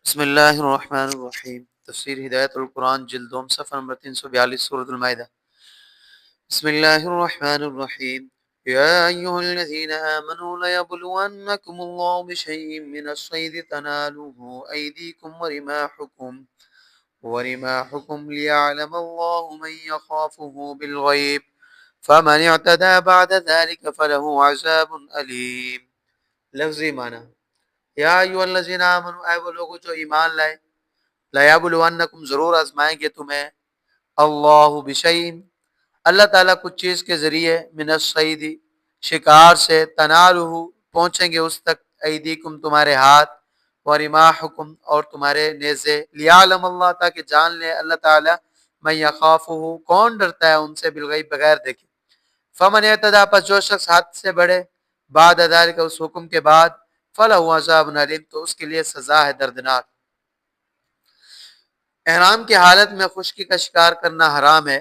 بسم اللہ الرحمن الرحیم۔ تفسیر ہدایت القرآن جلد دوم صفحہ نمبر 342 سورۃ المائدہ۔ بسم اللہ الرحمن الرحیم۔ یا ایھا الذین آمنوا لیبلونکم اللہ بشیء من الصید تنالہ ایدیکم ورماحکم لیعلم اللہ من یخافہ بالغیب فمن اعتدی بعد ذلک فلہ عذاب علیم۔ لفظی معنی: یا ایھا الذین آمنوا، اے وہ لوگو جو ایمان لائے، لیبلونکم ضرور آزمائیں گے تمہیں، اللہ بشیء اللہ تعالیٰ کچھ چیز کے ذریعے، من الصید شکار سے، تنالہ پہنچیں گے اس تک، ایدیکم تمہارے ہاتھ، ورماحکم اور تمہارے نیزے، لیعلم اللہ تاکہ جان لے اللہ تعالیٰ، من یخافہ کون ڈرتا ہے ان سے، بالغیب بغیر دیکھے، فمن اعتدی پس جو شخص حد سے بڑھے، بعد ذلک اس حکم کے بعد، فلہ عذاب علیم تو اس کے لیے سزا ہے دردناک۔ احرام کی حالت میں خشکی کا شکار کرنا حرام ہے۔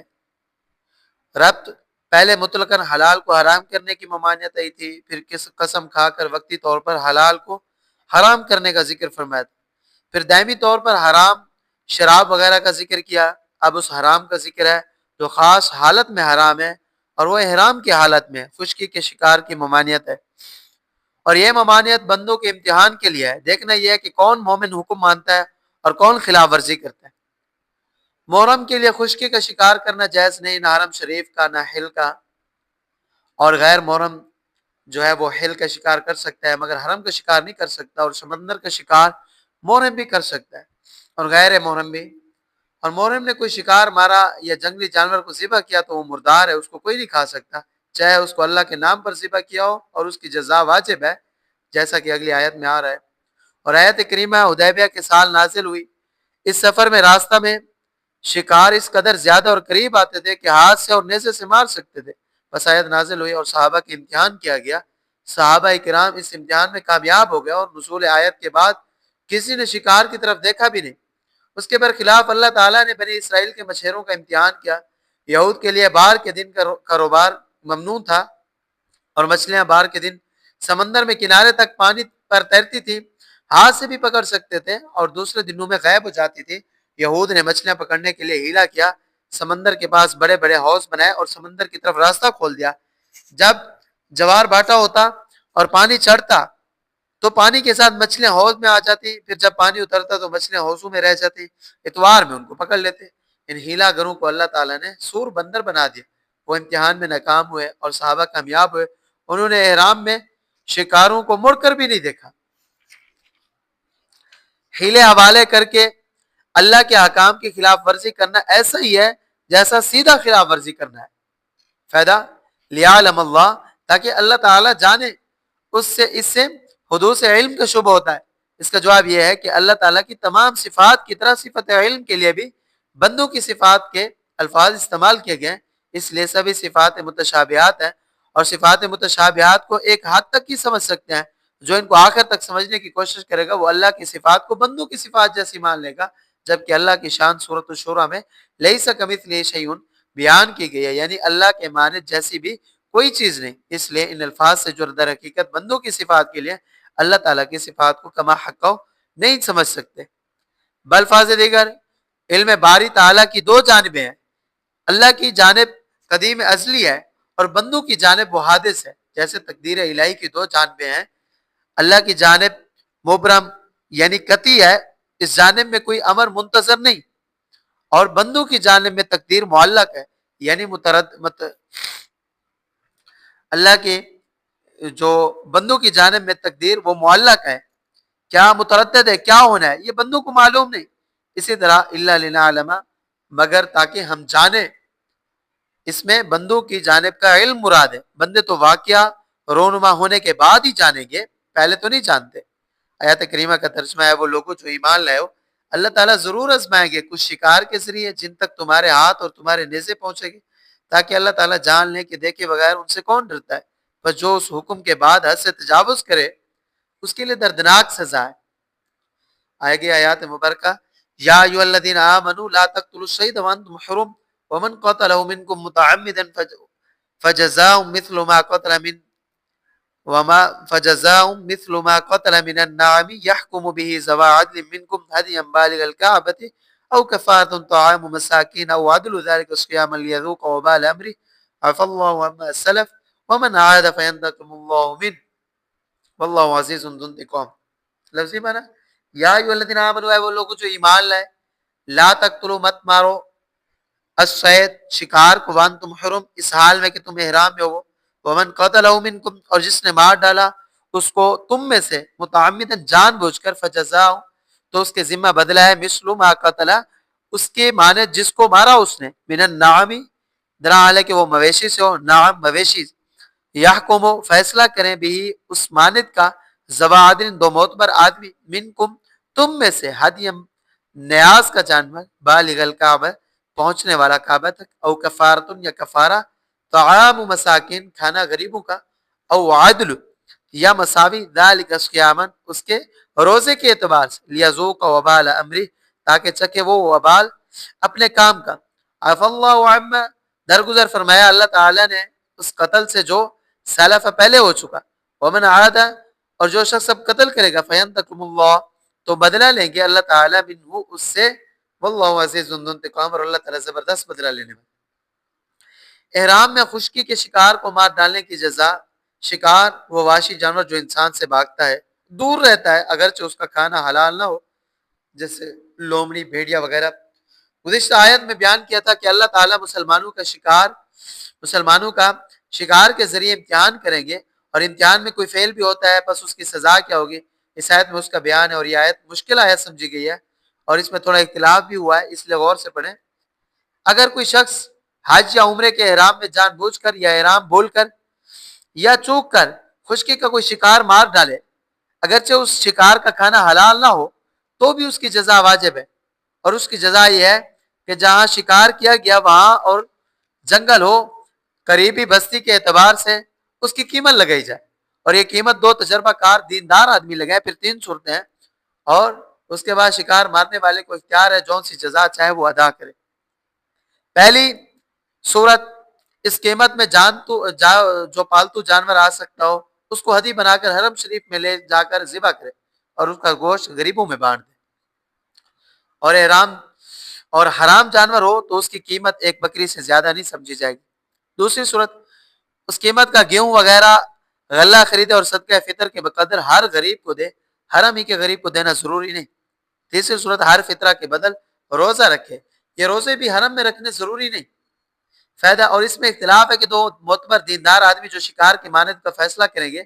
ربط: پہلے مطلقاً حلال کو حرام کرنے کی ممانعت آئی تھی، پھر قسم کھا کر وقتی طور پر حلال کو حرام کرنے کا ذکر فرمایا تھا، پھر دائمی طور پر حرام شراب وغیرہ کا ذکر کیا۔ اب اس حرام کا ذکر ہے جو خاص حالت میں حرام ہے، اور وہ احرام کی حالت میں خشکی کے شکار کی ممانعت ہے، اور یہ ممانعت بندوں کے امتحان کے لیے ہے۔ دیکھنا یہ ہے کہ کون مومن حکم مانتا ہے اور کون خلاف ورزی کرتا ہے۔ محرم کے لیے خشکی کا شکار کرنا جائز نہیں، نہ حرم شریف کا، نہ حل کا، اور غیر محرم جو ہے وہ حل کا شکار کر سکتا ہے مگر حرم کا شکار نہیں کر سکتا، اور سمندر کا شکار محرم بھی کر سکتا ہے اور غیر محرم بھی۔ اور محرم نے کوئی شکار مارا یا جنگلی جانور کو ذبح کیا تو وہ مردار ہے، اس کو کوئی نہیں کھا سکتا، چاہے اس کو اللہ کے نام پر ذبح کیا ہو، اور اس کی جزا واجب ہے، جیسا کہ اگلی آیت میں آ رہا ہے۔ اور آیت کریمہ حدیبیہ کے سال نازل ہوئی۔ اس سفر میں راستہ میں شکار اس قدر زیادہ اور قریب آتے تھے کہ ہاتھ سے اور نیزے سے مار سکتے تھے، بس آیت نازل ہوئی اور صحابہ کے امتحان کیا گیا۔ صحابہ کرام اس امتحان میں کامیاب ہو گئے، اور نزول آیت کے بعد کسی نے شکار کی طرف دیکھا بھی نہیں۔ اس کے برخلاف اللہ تعالیٰ نے بنی اسرائیل کے مچھیروں کا امتحان کیا۔ یہود کے لیے بار کے دن کا کاروبار ممنوع تھا، اور مچھلیاں بار کے دن سمندر میں کنارے تک پانی پر تیرتی تھی، ہاتھ سے بھی پکڑ سکتے تھے اور دوسرے دنوں میں غائب ہو جاتی تھی۔ یہود نے مچھلیاں پکڑنے کے لیے ہیلا کیا، سمندر کے پاس بڑے بڑے حوض بنائے اور سمندر کی طرف راستہ کھول دیا۔ جب جوار بھاٹا ہوتا اور پانی چڑھتا تو پانی کے ساتھ مچھلیاں حوض میں آ جاتی، پھر جب پانی اترتا تو مچھلیاں حوضوں میں رہ جاتی، اتوار میں ان کو پکڑ لیتے۔ ان ہیلا گروں کو اللہ تعالیٰ نے سور بندر بنا دیا۔ وہ امتحان میں ناکام ہوئے اور صحابہ کامیاب ہوئے، انہوں نے احرام میں شکاروں کو مڑ کر بھی نہیں دیکھا۔ ہیلے حوالے کر کے اللہ کے احکام کی خلاف ورزی کرنا ایسا ہی ہے جیسا سیدھا خلاف ورزی کرنا ہے۔ فائدہ: لیعلم اللہ تاکہ اللہ تعالیٰ جانے، اس سے حدوث علم کا شبہ ہوتا ہے۔ اس کا جواب یہ ہے کہ اللہ تعالیٰ کی تمام صفات کی طرح صفت علم کے لیے بھی بندوں کی صفات کے الفاظ استعمال کیے گئے ہیں، اس لیے سبھی صفات متشابہات ہیں، اور صفات متشابہات کو ایک حد تک ہی سمجھ سکتے ہیں۔ جو ان کو آخر تک سمجھنے کی کوشش کرے گا وہ اللہ کی صفات کو بندوں کی صفات جیسی مان لے گا، جبکہ اللہ کی شان سورۃ الشورى میں لیس کمثلہ شیء بیان کی گئی ہے، یعنی اللہ کے مانند جیسی بھی کوئی چیز نہیں۔ اس لیے ان الفاظ سے جو در حقیقت بندوں کی صفات کے لیے اللہ تعالیٰ کی صفات کو کما حقہ نہیں سمجھ سکتے۔ بالفاظ دیگر علم باری تعالیٰ کی دو جانبیں ہیں، اللہ کی جانب قدیم ازلی ہے اور بندوں کی جانب وہ حادث ہے۔ جیسے تقدیر الہی کی دو جانبیں ہیں، اللہ کی جانب مبرم یعنی قطعی ہے، اس جانب میں کوئی امر منتظر نہیں، اور بندوں کی جانب میں تقدیر معلق ہے یعنی اللہ کے جو بندوں کی جانب میں تقدیر وہ معلق ہے، کیا متردد ہے، کیا ہونا ہے، یہ بندوں کو معلوم نہیں۔ اسی طرح الا لنعلم مگر تاکہ ہم جانیں، اس میں بندوں کی جانب کا علم مراد ہے۔ بندے تو واقعہ رونما ہونے کے بعد ہی جانیں گے، پہلے تو نہیں جانتے۔ آیات کریمہ کا ترجمہ ہے: وہ لوگوں جو ایمان لائے ہو، اللہ تعالیٰ ضرور آزمائیں گے کچھ شکار کے ذریعے جن تک تمہارے ہاتھ اور تمہارے نیزے پہنچے گے، تاکہ اللہ تعالیٰ جان لے کہ دیکھے بغیر ان سے کون ڈرتا ہے، بس جو اس حکم کے بعد حد سے تجاوز کرے اس کے لیے دردناک سزا ہے۔ آئے گی آیات مبارکہ: یا ایھا الذین آمنوا لا تقتلوا الصید وانتم حرم ومن قتلہ منکم متعمدا فجزاء مثل ما قتل وما فجزاء مثل ما قتل من النعم يحكم به ذوى عدل منكم هديا بالغ الكعبة أو كفارة طعام مساكين أو عدل ذلك صياما ليذوق وبال أمره عفى الله عما سلف ومن عاد فينتقم الله منه واللہ عزیز ذو انتقام. لفظی معنی یا ایھا الذین آمنوا، اے وہ لوگ جو ایمان لائے، لا تقتلوا مت مارو، الصید شکار کو، وانتم حرم اس حال میں کہ تم احرام میں ہو، ومن قتلہ منکم اور جس نے مار ڈالا اس کو تم میں سے متعمدا جان بوجھ کر، فجزاء تو اس کے ذمہ بدلہ ہے، مثل ما قتل اس کے معنی جس کو مارا اس نے، من النعم درا علیہ کہ وہ مویشی سے ہو، نعم مویشی، یحکم فیصلہ کریں بھی اس مانند کا، ذوی عدل دو معتبر آدمی، منکم تم میں سے، ہدیم نیاز کا جانور، بالغ الکعبہ پہنچنے والا کعبہ تک، او کفارتن یا کفارہ، طعام مساکین کھانا غریبوں کا، او عدل یا مساوی، ذالک صیامن اس کے روزے کے اعتبار سے، لیذوق وبال امری تاکہ چکے وہ وبال اپنے کام کا، عفا اللہ عما درگزر فرمایا اللہ تعالی نے اس قتل سے جو سلف پہلے ہو چکا، ومن عاد اور جو شخص اب قتل کرے گا، فینتقم اللہ تو بدلہ لیں گے اللہ تعالی منہ اس سے، واللہ عزیز ذو انتقام اور اللہ تعالی زبردست بدلہ لینے میں. احرام میں خشکی کے شکار کو مار ڈالنے کی جزا، شکار وہ وحشی جانور جو انسان سے بھاگتا ہے، دور رہتا ہے اگرچہ اس کا کھانا حلال نہ ہو، جیسے لومڑی، بھیڑیا وغیرہ. گزشتہ آیت میں بیان کیا تھا کہ اللہ تعالیٰ مسلمانوں کا شکار کے ذریعے امتحان کریں گے، اور امتحان میں کوئی فیل بھی ہوتا ہے پس اس کی سزا کیا ہوگی، اس آیت میں اس کا بیان ہے، اور یہ آیت مشکل آیت سمجھی گئی ہے اور اس میں تھوڑا اختلاف بھی ہوا ہے، اس لیے غور سے پڑھیں. اگر کوئی شخص حج یا عمرے کے احرام میں جان بوجھ کر یا احرام بول کر یا چوک کر خشکی کا کوئی شکار مار ڈالے، اگرچہ اس شکار کا کھانا حلال نہ ہو تو بھی اس کی جزا واجب ہے، اور اس کی جزا یہ ہے کہ جہاں شکار کیا گیا وہاں اور جنگل ہو، قریبی بستی کے اعتبار سے اس کی قیمت لگائی جائے، اور یہ قیمت دو تجربہ کار دیندار آدمی لگائے، پھر 3 صورتیں ہیں، اور اس کے بعد شکار مارنے والے کو اختیار ہے جون سی جزا چاہے وہ ادا کرے. پہلی صورت اس قیمت میں جو پالتو جانور آ سکتا ہو اس کو ہدی بنا کر حرم شریف میں لے جا کر ذبح کرے اور اس کا گوشت غریبوں میں بانٹ دے، اور حرام جانور ہو تو اس کی قیمت ایک بکری سے زیادہ نہیں سمجھی جائے گی. دوسری صورت اس قیمت کا گیہوں وغیرہ غلہ خریدے اور صدقہ فطر کے بقدر ہر غریب کو دے، حرم ہی کے غریب کو دینا ضروری نہیں. تیسری صورت ہر فطرہ کے بدل روزہ رکھے، یہ روزے بھی حرم میں رکھنے ضروری نہیں. فائدہ، اور اس میں اختلاف ہے کہ دو معتبر دیندار آدمی جو شکار کی مانند کا فیصلہ کریں گے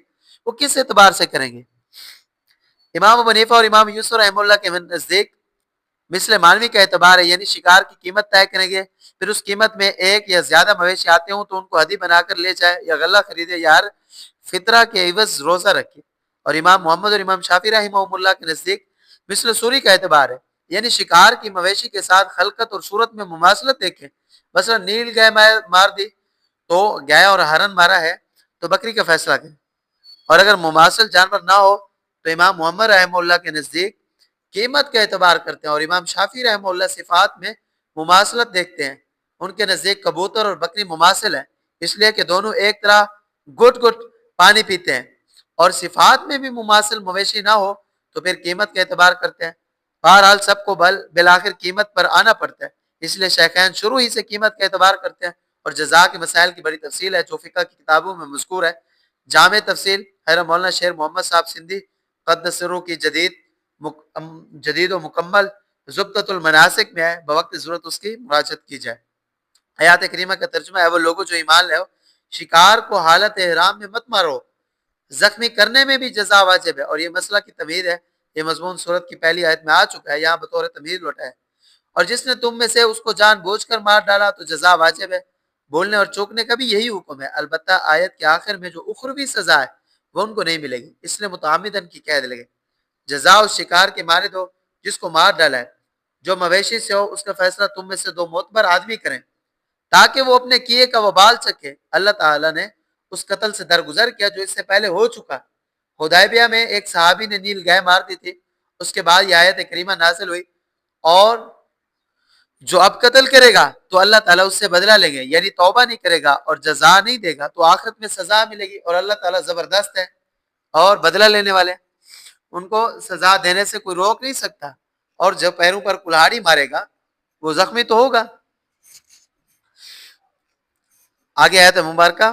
وہ کس اعتبار سے کریں گے. امام ابو حنیفہ اور امام یوسف رحمہ اللہ کے نزدیک مثل مانوی کا اعتبار ہے، یعنی شکار کی قیمت طے کریں گے، پھر اس قیمت میں ایک یا زیادہ مویشی آتے ہوں تو ان کو ہدی بنا کر لے جائے یا غلہ خریدے یا ہر فطرہ کے عوض روزہ رکھے. اور امام محمد اور امام شافعی رحمہ اللہ کے نزدیک مثل سوری کا اعتبار ہے، یعنی شکار کی مویشی کے ساتھ خلقت اور صورت میں مماثلت دیکھیں، مثلا نیل گائے مار دی تو گائے اور ہرن مارا ہے تو بکری کا فیصلہ کریں، اور اگر مماثل جانور نہ ہو تو امام محمد رحمہ اللہ کے نزدیک قیمت کا اعتبار کرتے ہیں، اور امام شافعی رحمہ اللہ صفات میں مماثلت دیکھتے ہیں. ان کے نزدیک کبوتر اور بکری مماثل ہیں، اس لیے کہ دونوں ایک طرح گٹ گٹ پانی پیتے ہیں، اور صفات میں بھی مماثل مویشی نہ ہو تو پھر قیمت کا اعتبار کرتے ہیں. بہرحال سب کو بالآخر قیمت پر آنا پڑتا ہے، اس لیے شیخین شروع ہی سے قیمت کا اعتبار کرتے ہیں. اور جزا کے مسائل کی بڑی تفصیل ہے جو فقہ کی کتابوں میں مذکور ہے. جامع تفصیل حضرت مولانا شیر محمد صاحب سندھی قدس سرو کی جدید و مکمل ضبطۃ المناسک میں ہے، بوقت ضرورت اس کی مراجعت کی جائے. آیات کریمہ کا ترجمہ ہے، وہ لوگوں جو ایمان لے ہو شکار کو حالت احرام میں مت مارو، زخمی کرنے میں بھی جزا واجب ہے، اور یہ مسئلہ کی تمہید ہے، یہ مضمون سورت کی پہلی آیت میں آ چکا ہے، یہاں بطور تمہید لوٹا ہے. اور جس نے تم میں سے اس کو جان بوجھ کر مار ڈالا تو جزا واجب ہے، بولنے اور چوکنے کا بھی یہی حکم ہے، البتہ آیت کے آخر میں جو اخروی سزا ہے وہ ان کو نہیں ملے گی، اس لیے متعمدن کی قید لگے. جزا اس شکار کے مارے دو جس کو مار ڈالا ہے، جو مویشی سے ہو اس کا فیصلہ تم میں سے دو معتبر آدمی کریں تاکہ وہ اپنے کیے کا وبال چکے. اللہ تعالیٰ نے اس قتل سے درگزر کیا جو اس سے پہلے ہو چکا. حدیبیہ میں ایک صحابی نے نیل گائے مار دی تھی، اس کے بعد یہ آیت کریمہ نازل ہوئی، اور جو اب قتل کرے گا تو اللہ تعالیٰ اس سے بدلہ لیں گے، یعنی توبہ نہیں کرے گا اور جزا نہیں دے گا تو آخرت میں سزا ملے گی، اور اللہ تعالیٰ زبردست ہے اور بدلہ لینے والے، ان کو سزا دینے سے کوئی روک نہیں سکتا، اور جب پیروں پر کلہاڑی مارے گا وہ زخمی تو ہوگا۔ آگے آیت مبارکہ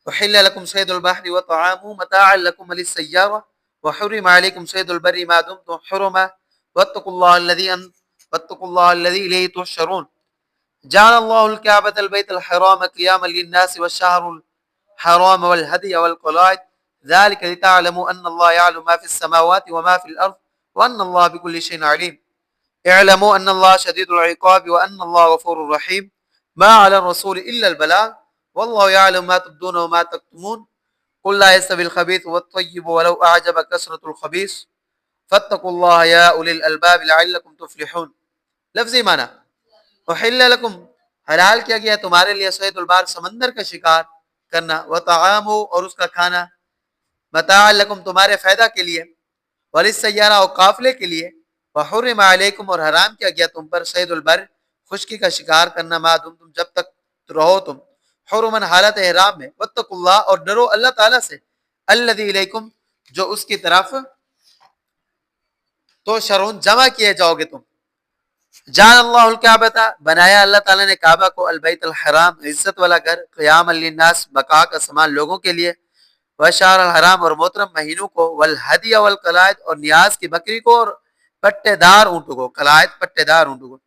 احل لكم صيد البحر وطعامه متاعا لكم وللسيارة وحرم عليكم صيد البر ما دمتم حرما واتقوا الله الذي إليه تحشرون جعل الله الكعبة البيت الحرام قياما للناس والشهر الحرام والهدي والقلائد ذلك لتعلموا أن الله يعلم ما في السماوات وما في الأرض وأن الله بكل شيء عليم اعلموا أن الله شديد العقاب وأن الله غفور رحيم ما على الرسول إلا البلاغ والله يعلم ما تبدون وما تكتمون قل لا يستوي الخبيث والطيب ولو أعجب كثرة الخبيث فاتقوا الله يا أولي الألباب لعلكم تفلحون۔ لفظی معنی احل لکم حلال کیا گیا تمہارے لیے صید البار سمندر کا شکار کرنا، وطعام اور اس کا کھانا، متاع لکم تمہارے فائدہ کے لیے، وللسیارہ اور قافلے کے لیے، وحرم علیکم اور حرام کیا گیا تم پر صید البر خشکی کا شکار کرنا، ما تم جب تک رہو تم حرمن حالت احرام میں، واتقوا اللہ اور ڈرو اللہ تعالیٰ سے، الذی الیکم جو اس کی طرف تو شرون جمع کیے جاؤ گے تم۔ جان اللہ الکعبہ بنایا اللہ تعالیٰ نے کعبہ کو، البیت الحرام عزت والا گھر، قیام للناس بقا کا سامان لوگوں کے لیے، وشہر الحرام اور محترم مہینوں کو، والہدی والقلائد اور نیاز کی بکری کو اور پٹے دار اونٹوں کو، قلائد پٹے دار اونٹوں کو،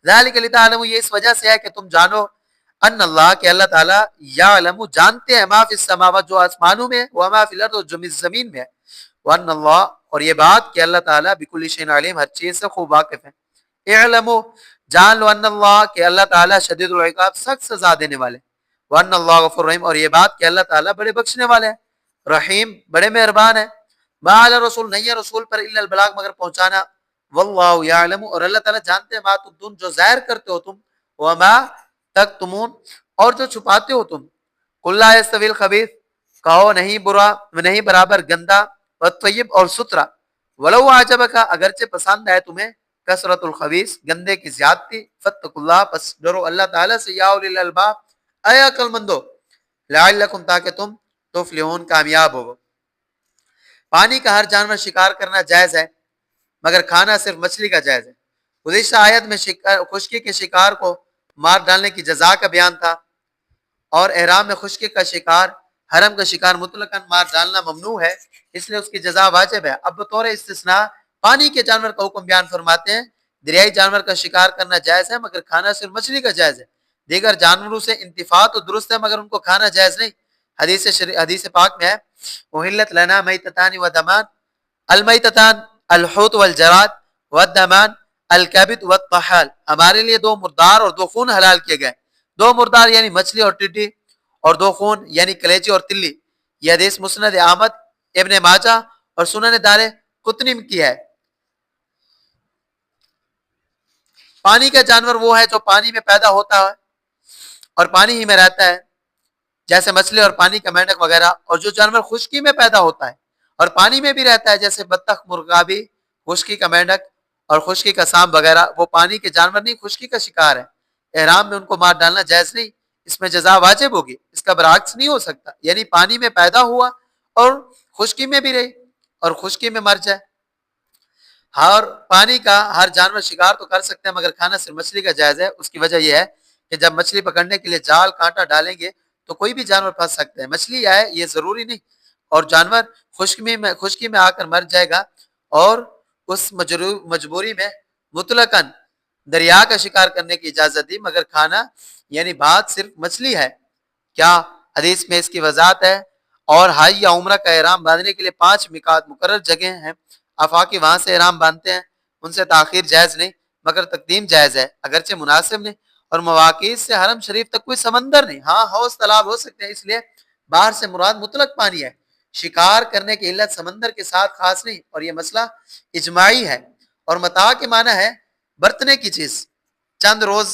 ذالک لتعلموا یہ اس وجہ سے ہے کہ تم جانو، ان اللہ کہ اللہ تعالیٰ یعلم جانتے ہیں، ما فی السماوات جو آسمانوں میں، وما فی الارض جو زمین میں ہے، وان اللہ اور یہ بات کہ اللہ تعالیٰ بکل شیء علیم ہر چیز سے خوب واقف ہے، اعلموا جان لو ان اللہ کہ اللہ تعالیٰ شدید العقاب سخت سزا دینے والے، وان اللہ غفور رحیم اور یہ بات کہ اللہ تعالیٰ بڑے بخشنے والے ہیں، رحیم بڑے مہربان ہیں، ما علی رسول نہیں ہے رسول پر الا البلاغ مگر پہنچانا، واللہ یعلم اور اللہ تعالیٰ جانتے ہیں ما تبدون جو ظاہر کرتے ہو تم، وما تکتمون اور جو چھپاتے ہو تم، قل لا یستوی الخبیث کہو نہیں برا نہیں برابر گندا، والطیب اور سترا، ولو اعجبک اگرچہ پسند آئے تمہیں، کثرت الخبیث گندے کی زیادتی، فاتقوا اللہ پس ڈرو اللہ تعالیٰ سے، یا اولی الالباب اے عقل مندو، لعلکم تاکہ تم تفلحون کامیاب ہو۔ پانی کا ہر جانور شکار کرنا جائز ہے مگر کھانا صرف مچھلی کا جائز ہے۔ گزشتہ آیت میں خشکی کے شکار کو مار ڈالنے کی جزا کا بیان تھا، اور احرام میں خشکی کا شکار، حرم کا شکار مطلقاً مار ڈالنا ممنوع ہے، اس لیے اس کی جزا واجب ہے۔ اب بطور استثناء پانی کے جانور کا حکم بیان فرماتے ہیں، دریائی جانور کا شکار کرنا جائز ہے مگر کھانا صرف مچھلی کا جائز ہے، دیگر جانوروں سے انتفاع تو درست ہے مگر ان کو کھانا جائز نہیں۔ حدیث پاک میں ہے احلت لنا میتتان و دمان، المیتتان الحوت والجراد والدمان الکبد والطحال، ہمارے لیے دو مردار اور دو خون حلال کیے گئے، دو مردار یعنی مچھلی اور ٹڈی، اور دو خون یعنی کلیجی اور تلی۔ یہ حدیث مسند احمد، ابن ماجہ اور سنن دار قطنی کی ہے۔ پانی کا جانور وہ ہے جو پانی میں پیدا ہوتا ہے اور پانی ہی میں رہتا ہے، جیسے مچھلی اور پانی کا مینڈک وغیرہ، اور جو جانور خشکی میں پیدا ہوتا ہے اور پانی میں بھی رہتا ہے، جیسے بطخ، مرغابی، خشکی کا مینڈک اور خشکی کا سانپ وغیرہ، وہ پانی کے جانور نہیں، خشکی کا شکار ہے، احرام میں ان کو مار ڈالنا جائز نہیں، اس میں جزا واجب ہوگی، اس کا برعکس نہیں ہو سکتا، یعنی پانی میں پیدا ہوا اور خشکی میں بھی رہی اور خشکی میں مر جائے۔ اور پانی کا ہر جانور شکار تو کر سکتے ہیں مگر کھانا صرف مچھلی کا جائز ہے، اس کی وجہ یہ ہے کہ جب مچھلی پکڑنے کے لیے جال کانٹا ڈالیں گے تو کوئی بھی جانور پھنس سکتے ہیں، مچھلی آئے یہ ضروری نہیں، اور جانور خشکی میں آ کر مر جائے گا، اور اس مجبوری میں مطلقاً دریا کا شکار کرنے کی اجازت دی مگر کھانا، یعنی بات صرف مچھلی ہے۔ کیا حدیث میں اس کی وضاحت ہے، اور حج یا عمرہ کا احرام باندھنے کے لیے 5 میقات مقرر جگہ ہیں، آفاقی وہاں سے احرام باندھتے ہیں، ان سے تاخیر جائز نہیں مگر تقدیم جائز ہے، اگرچہ مناسب نہیں، اور مواقع سے حرم شریف تک کوئی سمندر نہیں، ہاں حوض تالاب ہو سکتے ہیں، اس لیے باہر سے مراد مطلق پانی ہے، شکار کرنے کی علت سمندر کے ساتھ خاص نہیں، اور یہ مسئلہ اجماعی ہے۔ اور متاع کے معنی ہے برتنے کی چیز، چند روز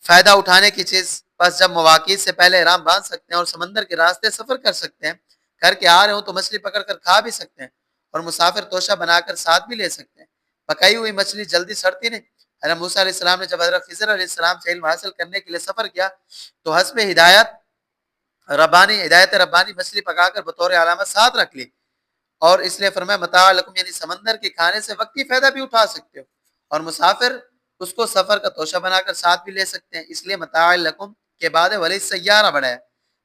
فائدہ اٹھانے کی چیز، بس جب مواقع سے پہلے احرام باندھ سکتے ہیں اور سمندر کے راستے سفر کر سکتے ہیں، کر کے آ رہے ہوں تو مچھلی پکڑ کر کھا بھی سکتے ہیں، اور مسافر توشہ بنا کر ساتھ بھی لے سکتے ہیں، پکائی ہوئی مچھلی جلدی سڑتی نہیں، حضرت موسیٰ علیہ السلام نے جب حضرت خضر علیہ السلام سے علم حاصل کرنے کے لیے سفر کیا تو حسب ہدایت ربانی مچھلی پکا کر بطور علامت ساتھ رکھ لی، اور اس لیے فرمایا متاع لکم، یعنی سمندر کے کھانے سے وقتی فائدہ بھی اٹھا سکتے ہو، اور مسافر اس کو سفر کا توشہ بنا کر ساتھ بھی لے سکتے ہیں، اس لیے متاع لکم کے بعد ولی سیارہ بڑھایا۔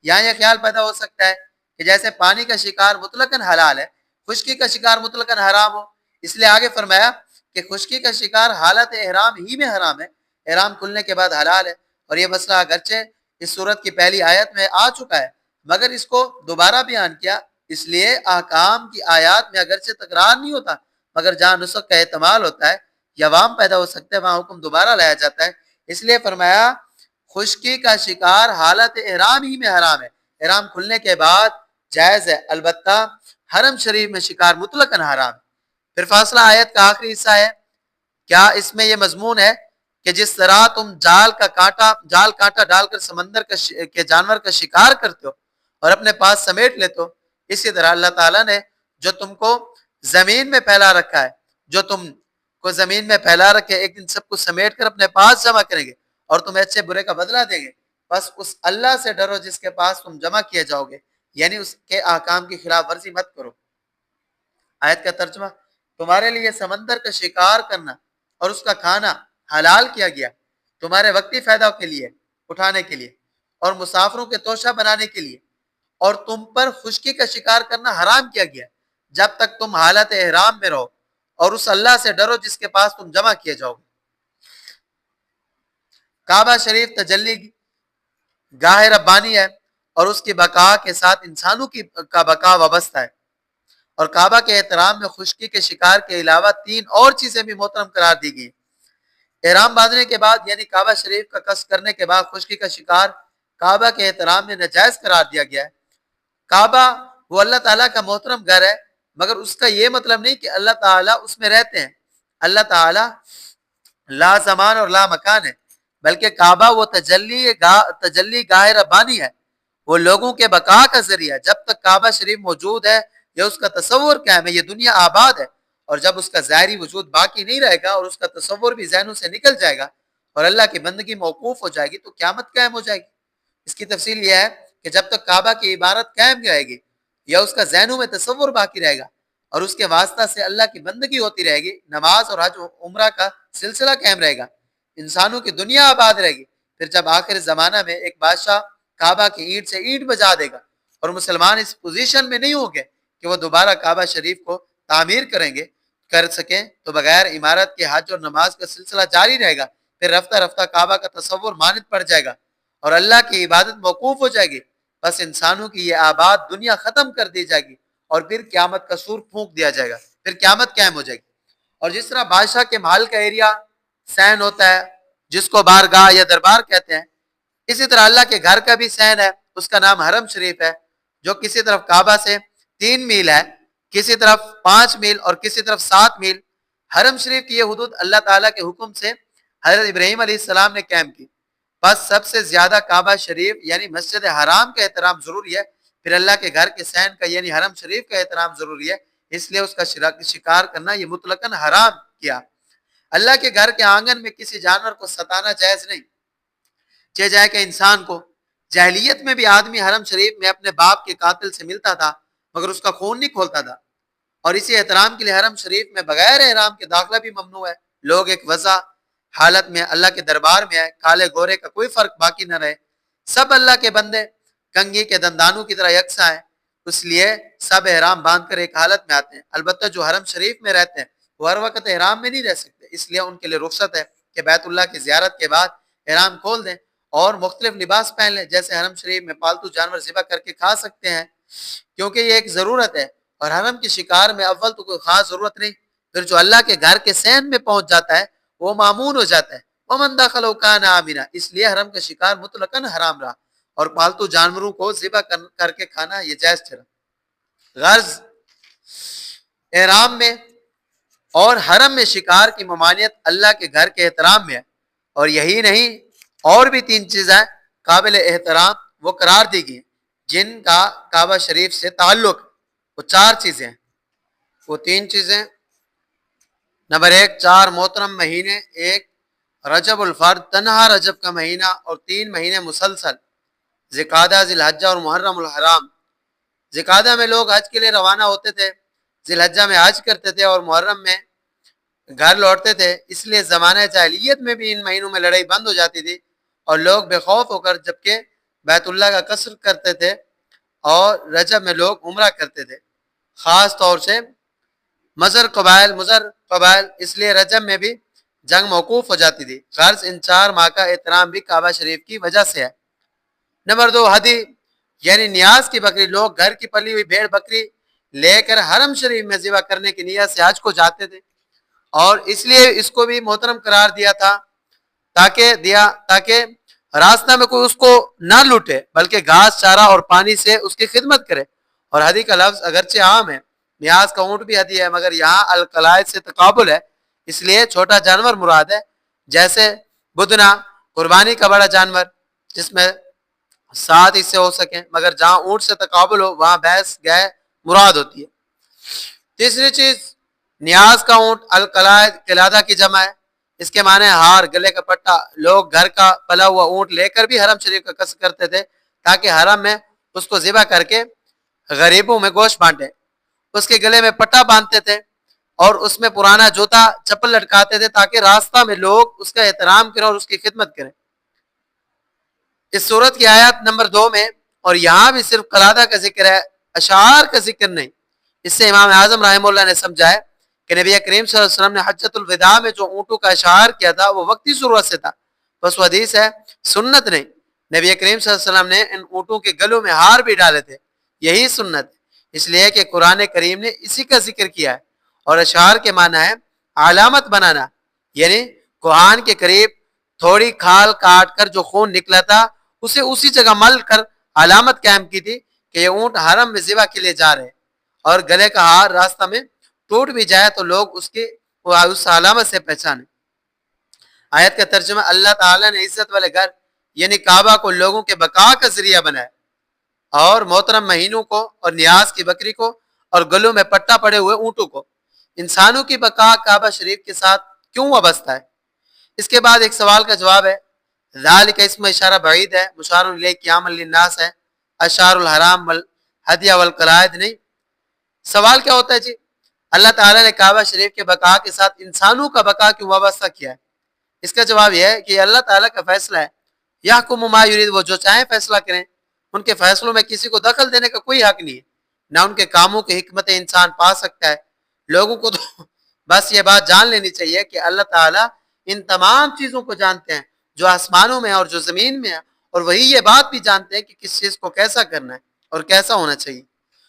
یہاں یہ خیال پیدا ہو سکتا ہے کہ جیسے پانی کا شکار مطلقاً حلال ہے، خشکی کا شکار مطلقاً حرام ہو، اس لیے آگے فرمایا کہ خشکی کا شکار حالت احرام ہی میں حرام ہے، احرام کھلنے کے بعد حلال ہے، اور یہ مسئلہ اگرچہ اس صورت کی پہلی آیت میں آ چکا ہے مگر اس کو دوبارہ بیان کیا، اس لیے احکام کی آیات میں اگرچہ تکرار نہیں ہوتا مگر جہاں نسخ کا احتمال ہوتا ہے یا وام پیدا ہو سکتا ہے وہاں حکم دوبارہ لایا جاتا ہے، اس لیے فرمایا خشکی کا شکار حالت احرام ہی میں حرام ہے، احرام کھلنے کے بعد جائز ہے، البتہ حرم شریف میں شکار مطلقاً حرام ہے۔ پھر فاصلہ آیت کا آخری حصہ ہے، کیا اس میں یہ مضمون ہے کہ جس طرح تم جال کاٹا ڈال کر سمندر کے جانور کا شکار کرتے ہو اور اپنے پاس سمیٹ لیتے ہو، اسی طرح اللہ تعالیٰ نے جو تم کو زمین میں پھیلا رکھا ہے، جو تم کو زمین میں پھیلا رکھے، ایک دن سب کو سمیٹ کر اپنے پاس جمع کریں گے اور تمہیں اچھے برے کا بدلہ دیں گے، بس اس اللہ سے ڈرو جس کے پاس تم جمع کیے جاؤ گے، یعنی اس کے احکام کی خلاف ورزی مت کرو۔ آیت کا ترجمہ، تمہارے لیے سمندر کا شکار کرنا اور اس کا کھانا حلال کیا گیا تمہارے وقتی فائدہ کے لیے اٹھانے کے لیے اور مسافروں کے توشہ بنانے کے لیے، اور تم پر خشکی کا شکار کرنا حرام کیا گیا جب تک تم حالت احرام میں رہو، اور اس اللہ سے ڈرو جس کے پاس تم جمع کیے جاؤ گے۔ کعبہ شریف تجلی گاہ ربانی ہے اور اس کی بقا کے ساتھ انسانوں کا بقا وابستہ ہے، اور کعبہ کے احترام میں خشکی کے شکار کے علاوہ 3 اور چیزیں بھی محترم قرار دی گئی۔ احرام باندھنے کے بعد یعنی کعبہ شریف کا قصد کرنے کے بعد خشکی کا شکار کعبہ کے احترام میں ناجائز قرار دیا گیا ہے۔ کعبہ وہ اللہ تعالیٰ کا محترم گھر ہے مگر اس کا یہ مطلب نہیں کہ اللہ تعالیٰ اس میں رہتے ہیں، اللہ تعالیٰ لا زمان اور لا مکان ہے، بلکہ کعبہ وہ تجلی گاہ ربانی ہے، وہ لوگوں کے بقا کا ذریعہ ہے۔ جب تک کعبہ شریف موجود ہے یا اس کا تصور قائم ہے، یہ دنیا آباد ہے، اور جب اس کا ظاہری وجود باقی نہیں رہے گا اور اس کا تصور بھی ذہنوں سے نکل جائے گا اور اللہ کی بندگی موقوف ہو جائے گی تو قیامت قائم ہو جائے گی۔ اس کی تفصیل یہ ہے کہ جب تک کعبہ کی عبادت قائم رہے گی یا اس کا ذہنوں میں تصور باقی رہے گا اور اس کے واسطہ سے اللہ کی بندگی ہوتی رہے گی، نماز اور حج و عمرہ کا سلسلہ قائم رہے گا، انسانوں کی دنیا آباد رہے گی، پھر جب آخر زمانہ میں ایک بادشاہ کعبہ کی اینٹ سے اینٹ بجا دے گا اور مسلمان اس پوزیشن میں نہیں ہوں گے کہ وہ دوبارہ کعبہ شریف کو تعمیر کر سکیں تو بغیر عمارت کے حج اور نماز کا سلسلہ جاری رہے گا، پھر رفتہ رفتہ کعبہ کا تصور مانند پڑ جائے گا اور اللہ کی عبادت موقوف ہو جائے گی، بس انسانوں کی یہ آباد دنیا ختم کر دی جائے گی اور پھر قیامت کا سور پھونک دیا جائے گا، پھر قیامت قائم ہو جائے گی۔ اور جس طرح بادشاہ کے محل کا ایریا سین ہوتا ہے جس کو بارگاہ یا دربار کہتے ہیں، اسی طرح اللہ کے گھر کا بھی سین ہے، اس کا نام حرم شریف ہے، جو کسی طرف کعبہ سے 3 میل ہے، کسی طرف 5 میل اور کسی طرف 7 میل۔ حرم شریف کی یہ حدود اللہ تعالیٰ کے حکم سے حضرت ابراہیم علیہ السلام نے قائم کی، بس سب سے زیادہ کعبہ شریف یعنی مسجد حرام کا احترام ضروری ہے، پھر اللہ کے گھر کے سین کا یعنی حرم شریف کا احترام ضروری ہے، اس لیے اس کا شکار کرنا یہ مطلقاً حرام کیا۔ اللہ کے گھر کے آنگن میں کسی جانور کو ستانا جائز نہیں، چاہے جائے کہ انسان کو۔ جاہلیت میں بھی آدمی حرم شریف میں اپنے باپ کے قاتل سے ملتا تھا مگر اس کا خون نہیں کھولتا تھا، اور اسی احترام کے لیے حرم شریف میں بغیر احرام کے داخلہ بھی ممنوع ہے۔ لوگ ایک وضع حالت میں اللہ کے دربار میں آئے، کالے گورے کا کوئی فرق باقی نہ رہے، سب اللہ کے بندے کنگھی کے دندانوں کی طرح یکساں ہیں، اس لیے سب احرام باندھ کر ایک حالت میں آتے ہیں۔ البتہ جو حرم شریف میں رہتے ہیں وہ ہر وقت احرام میں نہیں رہ سکتے، اس لیے ان کے لیے رخصت ہے کہ بیت اللہ کی زیارت کے بعد احرام کھول دیں اور مختلف لباس پہن لیں، جیسے حرم شریف میں پالتو جانور ذبح کر کے کھا سکتے ہیں کیونکہ یہ ایک ضرورت ہے، اور حرم کے شکار میں اول تو کوئی خاص ضرورت نہیں، پھر جو اللہ کے گھر کے سین میں پہنچ جاتا ہے وہ معمون ہو جاتا ہے۔ وَمَن دَخَلَهُ كَانَ آمِنًا، اس لیے حرم کا شکار مطلقاً حرام رہا اور پالتو جانوروں کو ذبح کر کے کھانا یہ جائز ٹھہرا۔ غرض احرام میں اور حرم میں شکار کی ممانعت اللہ کے گھر کے احترام میں ہے، اور یہی نہیں اور بھی 3 چیزیں قابل احترام وہ قرار دی گئی جن کا کعبہ شریف سے تعلق، وہ 4 چیزیں ہیں، وہ 3 چیزیں۔ نمبر 1، 4 محترم مہینے، 1 رجب الفرد تنہا رجب کا مہینہ اور 3 مہینے مسلسل ذوالقعدہ، ذی الحجہ اور محرم الحرام۔ ذوالقعدہ میں لوگ حج کے لیے روانہ ہوتے تھے، ذی الحجہ میں حج کرتے تھے اور محرم میں گھر لوٹتے تھے۔ اس لیے زمانہ جاہلیت میں بھی ان مہینوں میں لڑائی بند ہو جاتی تھی اور لوگ بے خوف ہو کر جبکہ بیت اللہ کا قصر کرتے تھے، اور رجب میں لوگ عمرہ کرتے تھے، خاص طور سے مضر قبائل، اس لیے رجب میں بھی جنگ موقوف ہو جاتی تھی۔ غرض ان 4 ماہ کا احترام بھی کعبہ شریف کی وجہ سے ہے۔ نمبر 2، ہدی یعنی نیاز کی بکری۔ لوگ گھر کی پلی ہوئی بھیڑ بکری لے کر حرم شریف میں ذبح کرنے کی نیت سے حج کو جاتے تھے، اور اس لیے اس کو بھی محترم قرار دیا تھا تاکہ راستہ میں کوئی اس کو نہ لوٹے بلکہ گھاس چارہ اور پانی سے اس کی خدمت کرے۔ اور ہدی کا لفظ اگرچہ عام ہے، نیاز کا اونٹ بھی ہدی ہے، مگر یہاں القلائد سے تقابل ہے، اس لیے چھوٹا جانور مراد ہے، جیسے بدنا قربانی کا بڑا جانور جس میں 7 حصے ہو سکیں، مگر جہاں اونٹ سے تقابل ہو وہاں بھینس گائے مراد ہوتی ہے۔ تیسری چیز، نیاز کا اونٹ القلائد قلادہ کی جمع ہے، اس کے معنی ہار، گلے کا پٹا۔ لوگ گھر کا پلا ہوا اونٹ لے کر بھی حرم شریف کا قصد کرتے تھے تاکہ حرم میں اس کو ذبح کر کے غریبوں میں گوشت بانٹے۔ اس کے گلے میں پٹا باندھتے تھے اور اس میں پرانا جوتا چپل لٹکاتے تھے تاکہ راستہ میں لوگ اس کا احترام کریں اور اس کی خدمت کریں۔ اس صورت کی آیت نمبر 2 میں اور یہاں بھی صرف قلادہ کا ذکر ہے، اشعار کا ذکر نہیں۔ اس سے امام اعظم رحمہ اللہ نے سمجھا ہے کہ نبی کریم صلی اللہ علیہ وسلم نے حجۃ الوداع میں جو اونٹوں کا اشعار کیا تھا وہ وقتی ضرورت سے تھا، بس وہ حدیث ہے، سنت نہیں۔ نبی کریم صلی اللہ علیہ وسلم نے ان اونٹوں کے گلوں میں ہار بھی ڈالے تھے، یہی سنت ہے، اس لیے کہ قرآن کریم نے اسی کا ذکر کیا ہے۔ اور اشعار کے معنی ہے علامت بنانا، یعنی کوہان کے قریب تھوڑی کھال کاٹ کر جو خون نکلا تھا اسے اسی جگہ مل کر علامت قائم کی تھی کہ یہ اونٹ حرم میں ذبح کے لیے جا رہے ہیں، اور گلے کا ہار راستہ میں ٹوٹ بھی جائے تو لوگ اس علامت سے پہچانے۔ آیت کا ترجمہ، اللہ تعالیٰ نے عزت والے گھر یعنی کعبہ کو لوگوں کے بقا کا ذریعہ بنایا، اور محترم مہینوں کو اور نیاز کی بکری کو اور گلوں میں پٹا پڑے ہوئے اونٹوں کو۔ انسانوں کی بقا کعبہ شریف کے ساتھ کیوں وابستہ ہے؟ اس کے بعد ایک سوال کا جواب ہے، ذالک اسم اشارہ بعید ہے، مشار الیہ قیام للناس ہے، اشعار الحرام والہدیہ والقلائد نہیں۔ سوال کیا ہوتا ہے جی؟ اللہ تعالیٰ نے کعبہ شریف کے بقا کے ساتھ انسانوں کا بقا کیوں وابستہ کیا ہے؟ اس کا جواب یہ ہے کہ یہ اللہ تعالیٰ کا فیصلہ ہے، یحکم ما یرید، وہ جو چاہیں فیصلہ کریں، ان کے فیصلوں میں کسی کو دخل دینے کا کوئی حق نہیں ہے، نہ ان کے کاموں کی حکمت انسان پا سکتا ہے۔ لوگوں کو تو بس یہ بات جان لینی چاہیے کہ اللہ تعالیٰ ان تمام چیزوں کو جانتے ہیں جو آسمانوں میں اور جو زمین میں ہے، اور وہی یہ بات بھی جانتے ہیں کہ کس چیز کو کیسا کرنا ہے اور کیسا ہونا چاہیے۔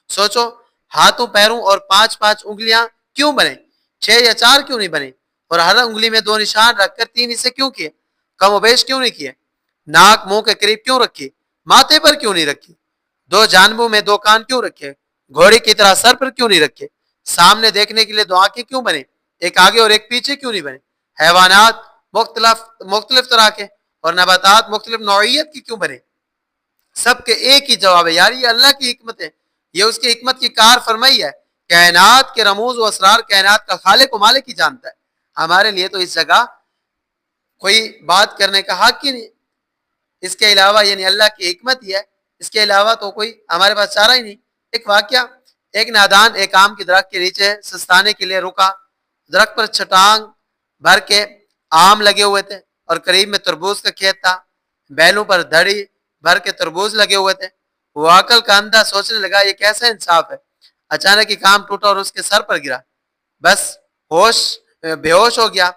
سوچو، ہاتھوں پیروں اور 5 انگلیاں کیوں بنے؟ 6 یا 4 کیوں نہیں بنے؟ اور ہر انگلی میں 2 نشان رکھ کر 3 حصے کیوں کیے؟ کم و بیش کیوں نہیں کیے؟ ناک منہ کے قریب کیوں رکھی؟ ماتھے پر کیوں نہیں رکھی؟ 2 جانبوں میں 2 کان کیوں رکھے؟ گھوڑے کی طرح سر پر کیوں نہیں رکھے؟ سامنے دیکھنے کے لیے 2 آنکھیں کیوں بنے؟ ایک آگے اور ایک پیچھے کیوں نہیں بنے؟ حیوانات مختلف طرح کے اور نباتات مختلف نوعیت کی کیوں بنے؟ سب کے ایک ہی جواب ہے، یار یہ اللہ کی حکمت ہے، یہ اس کی حکمت کی کار فرمائی ہے۔ کائنات کے رموز و اسرار کائنات کا خالق و مالک ہی جانتا ہے، ہمارے لیے تو اس جگہ کوئی بات کرنے کا حق ہی نہیں۔ اس کے علاوہ یعنی اللہ کی حکمت ہی ہے، اس کے علاوہ تو کوئی ہمارے پاس چارہ ہی نہیں۔ ایک واقعہ، ایک نادان ایک آم کی درخت کے نیچے سستانے کے لیے رکا، درخت پر چھٹانگ بھر کے آم لگے ہوئے تھے اور قریب میں تربوز کا کھیت تھا، بیلوں پر دھڑی بھر کے تربوز لگے ہوئے تھے۔ وہ عقل کا اندھا سوچنے لگا یہ کیسا انصاف ہے۔ اچانک ایک آم ٹوٹا اور اس کے سر پر گرا، بس بے ہوش ہو گیا،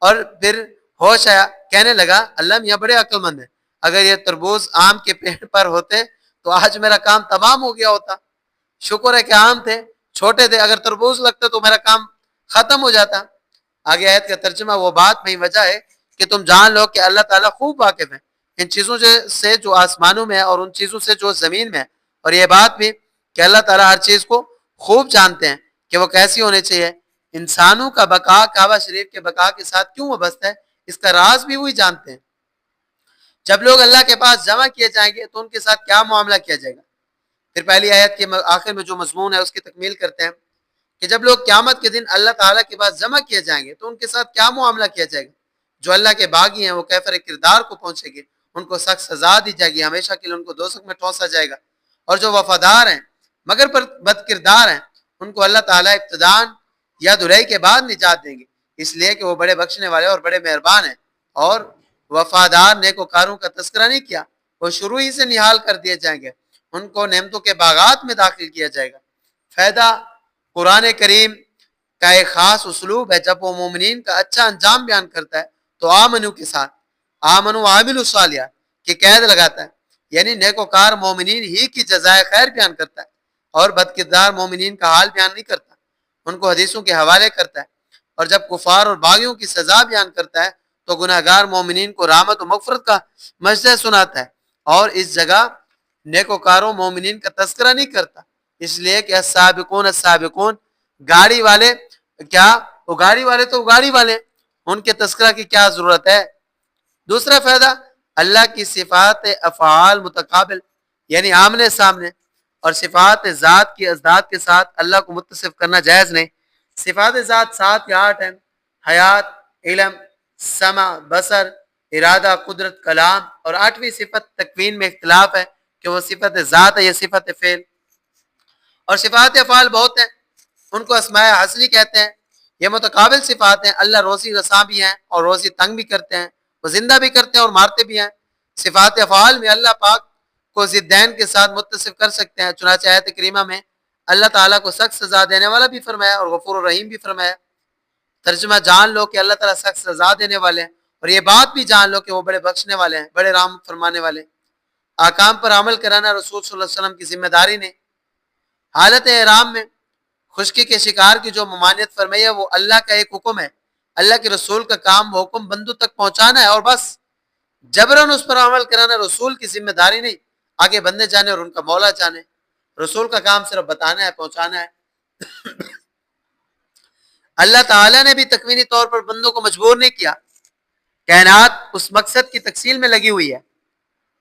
اور پھر ہوش آیا، کہنے لگا اللہ میاں بڑے عقل مند ہے، اگر یہ تربوز آم کے پیڑ پر ہوتے تو آج میرا کام تمام ہو گیا ہوتا۔ شکر ہے کہ آم تھے، چھوٹے تھے، اگر تربوز لگتے تو میرا کام ختم ہو جاتا۔ آگے آیت کا ترجمہ، وہ بات میں وجہ ہے کہ تم جان لو کہ اللہ تعالیٰ خوب واقف ہے ان چیزوں سے جو آسمانوں میں ہے اور ان چیزوں سے جو زمین میں ہے، اور یہ بات بھی کہ اللہ تعالیٰ ہر چیز کو خوب جانتے ہیں کہ وہ کیسی ہونی چاہیے۔ انسانوں کا بقا کعبہ شریف کے بقا کے ساتھ کیوں وابستہ ہے، اس کا راز بھی وہی جانتے ہیں۔ جب لوگ اللہ کے پاس جمع کیے جائیں گے تو ان کے ساتھ کیا معاملہ کیا جائے گا؟ پھر پہلی آیت کے آخر میں جو مضمون ہے اس کی تکمیل کرتے ہیں کہ جب لوگ قیامت کے دن اللہ تعالیٰ کے پاس جمع کیے جائیں گے تو ان کے ساتھ کیا معاملہ کیا جائے گا؟ جو اللہ کے باغی ہیں وہ کیفر کردار کو پہنچے گے، ان کو سخت سزا دی جائے گی، ہمیشہ کے لیے ان کو دوزخ میں ٹھونسا جائے گا۔ اور جو وفادار ہیں مگر بد کردار ہیں ان کو اللہ تعالیٰ ابتدان یا دھلائی کے بعد نجات دیں گے، اس لیے کہ وہ بڑے بخشنے والے اور بڑے مہربان ہیں۔ اور وفادار نیکوکاروں کا تذکرہ نہیں کیا، وہ شروع ہی سے نحال کر دیے جائیں گے، ان کو نعمتوں کے باغات میں داخل کیا جائے گا۔ فائدہ، قرآن کریم کا ایک خاص اسلوب ہے، جب وہ مومنین کا اچھا انجام بیان کرتا ہے تو آمنو کے ساتھ آمنو عامل الصالحات کی قید لگاتا ہے، یعنی نیکوکار مومنین ہی کی جزائے خیر بیان کرتا ہے، اور بدکردار مومنین کا حال بیان نہیں کرتا، ان کو حدیثوں کے حوالے کرتا ہے۔ اور جب کفار اور باغیوں کی سزا بیان کرتا ہے تو گناہگار مومنین کو رحمت و مغفرت کا مجزہ سناتا ہے، اور اس جگہ نیکوکاروں مومنین کا تذکرہ نہیں کرتا، اس لیے کہ السابقون السابقون گاڑی والے، کیا وہ گاڑی والے تو گاڑی والے، ان کے تذکرہ کی کیا ضرورت ہے۔ دوسرا فائدہ، اللہ کی صفات افعال متقابل یعنی آمنے سامنے، اور صفات ذات کی ازداد کے ساتھ اللہ کو متصف کرنا جائز نہیں۔ صفات ذات 7 یا 8 ہیں، حیات، علم، سمع، بصر، ارادہ، قدرت، کلام، اور 8ویں صفت تکوین میں اختلاف ہے کہ وہ صفت ذات ہے یا صفت فعل۔ اور صفات افعال بہت ہیں، ان کو اسماء حسنی کہتے ہیں، یہ متقابل صفات ہیں۔ اللہ روزی رساں بھی ہیں اور روزی تنگ بھی کرتے ہیں، وہ زندہ بھی کرتے ہیں اور مارتے بھی ہیں۔ صفات افعال میں اللہ پاک کو ضدین کے ساتھ متصف کر سکتے ہیں، چنانچہ آیت کریمہ میں اللہ تعالیٰ کو سخت سزا دینے والا بھی فرمایا اور غفور الرحیم بھی فرمایا۔ ترجمہ، جان لو کہ اللہ تعالیٰ سخت سزا دینے والے ہیں، اور یہ بات بھی جان لو کہ وہ بڑے بخشنے والے ہیں، بڑے رحم فرمانے والے ہیں۔ احکام پر عمل کرانا رسول صلی اللہ علیہ وسلم کی ذمہ داری نے۔ حالت احرام میں خشکی کے شکار کی جو ممانعت فرمائی ہے وہ اللہ کا ایک حکم ہے، اللہ کے رسول کا کام وہ حکم بندوں تک پہنچانا ہے اور بس، جبراً اس پر عمل کرانا رسول کی ذمہ داری نہیں، آگے بندے جانے اور ان کا مولا جانے، رسول کا کام صرف بتانا ہے، پہنچانا ہے۔ اللہ تعالیٰ نے بھی تکوینی طور پر بندوں کو مجبور نہیں کیا، کائنات اس مقصد کی تکمیل میں لگی ہوئی ہے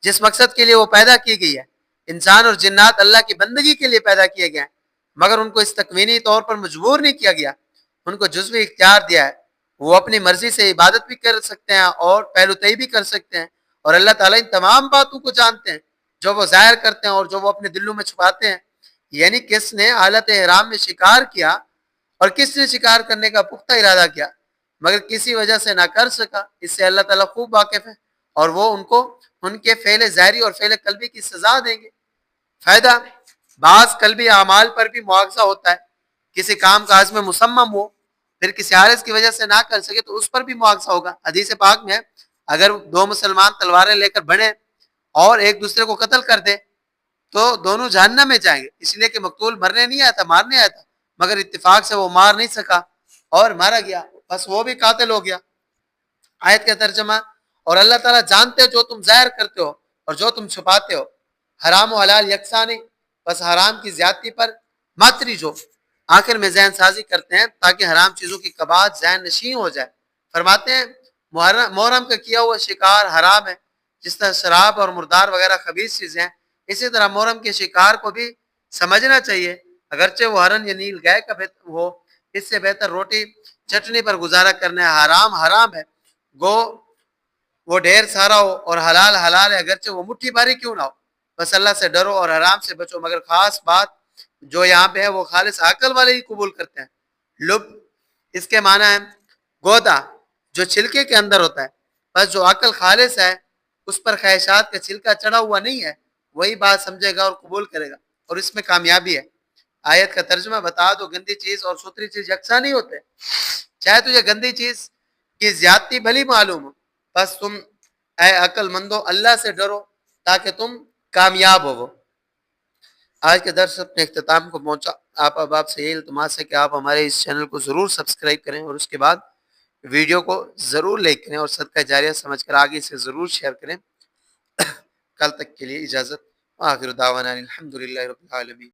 جس مقصد کے لیے وہ پیدا کی گئی ہے۔ انسان اور جنات اللہ کی بندگی کے لیے پیدا کیے گئے ہیں، مگر ان کو اس تکوینی طور پر مجبور نہیں کیا گیا، ان کو جزوی اختیار دیا ہے، وہ اپنی مرضی سے عبادت بھی کر سکتے ہیں اور پہلو تئی بھی کر سکتے ہیں، اور اللہ تعالیٰ ان تمام باتوں کو جانتے ہیں جو وہ ظاہر کرتے ہیں اور جو وہ اپنے دلوں میں چھپاتے ہیں۔ یعنی کس نے حالت احرام میں شکار کیا اور کس نے شکار کرنے کا پختہ ارادہ کیا مگر کسی وجہ سے نہ کر سکا، اس سے اللہ تعالیٰ خوب واقف ہے، اور وہ ان کو ان کے فعل ظاہری اور فعل قلبی کی سزا دیں گے۔ فائدہ، بعض قلبی اعمال پر بھی مواخذہ ہوتا ہے، کسی کام کا عزم مصمم ہو پھر کسی عارض کی وجہ سے نہ کر سکے تو اس پر بھی مواخذہ ہوگا۔ حدیث پاک میں اگر 2 مسلمان تلواریں لے کر بڑھیں اور ایک دوسرے کو قتل کر دے تو دونوں جہنم میں جائیں گے، اس لیے کہ مقتول مرنے نہیں آیا تھا، مارنے آیا تھا، مگر اتفاق سے وہ مار نہیں سکا اور مارا گیا، بس وہ بھی قاتل ہو گیا۔ آیت کا ترجمہ، اور اللہ تعالیٰ جانتے جو تم ظاہر کرتے ہو اور جو تم چھپاتے ہو، حرام و حلال یکساں نہیں، بس حرام کی زیادتی پر مت ریجھو۔ آخر میں ذہن سازی کرتے ہیں تاکہ حرام چیزوں کی قباحت ذہن نشین ہو جائے۔ فرماتے ہیں محرم کا کیا ہوا شکار حرام ہے، جس طرح شراب اور مردار وغیرہ خبیث چیزیں ہیں، اسی طرح محرم کے شکار کو بھی سمجھنا چاہیے، اگرچہ وہ ہرن یا نیل گائے کا ہو، اس سے بہتر روٹی چٹنی پر گزارا کرنا حرام حرام ہے، گو وہ ڈھیر سارا ہو، اور حلال حلال ہے اگرچہ وہ مٹھی بھاری کیوں نہ ہو۔ بس اللہ سے ڈرو اور حرام سے بچو، مگر خاص بات جو یہاں پہ ہے وہ خالص عقل والے ہی قبول کرتے ہیں۔ لب، اس کے معنی ہے گودا جو چھلکے کے اندر ہوتا ہے، بس جو عقل خالص ہے اس پر خواہشات کا چھلکا چڑھا ہوا نہیں ہے، وہی بات سمجھے گا اور قبول کرے گا، اور اس میں کامیابی ہے۔ آیت کا ترجمہ، بتا دو گندی چیز اور ستھری چیز یکساں نہیں ہوتے، چاہے تجھے گندی چیز کی زیادتی بھلی معلوم ہو، بس تم اے عقل مندو اللہ سے ڈرو تاکہ تم کامیاب ہو۔ آج کے درس اپنے اختتام کو پہنچا، آپ سے یہ التماس ہے کہ آپ ہمارے اس چینل کو ضرور سبسکرائب کریں اور اس کے بعد ویڈیو کو ضرور لائک کریں اور صدقہ جاریہ سمجھ کر آگے سے ضرور شیئر کریں۔ کل تک کے لیے اجازت، آخر دعوانا الحمدللہ رب العالمین۔